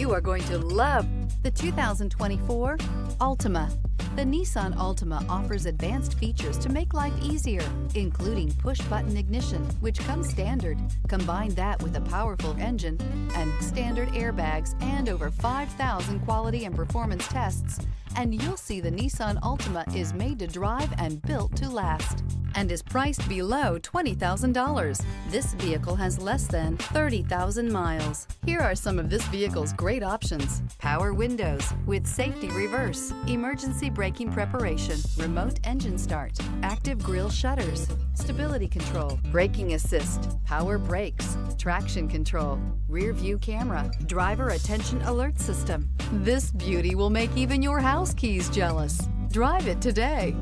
You are going to love the 2024 Altima. The Nissan Altima offers advanced features to make life easier, including push-button ignition, which comes standard. Combine that with a powerful engine and standard airbags and over 5,000 quality and performance tests, and you'll see the Nissan Altima is made to drive and built to last, and is priced below $20,000. This vehicle has less than 30,000 miles. Here are some of this vehicle's great options: power windows with safety reverse, emergency braking preparation, remote engine start, active grille shutters, stability control, braking assist, power brakes, traction control, rear view camera, driver attention alert system. This beauty will make even your house keys jealous. Drive it today.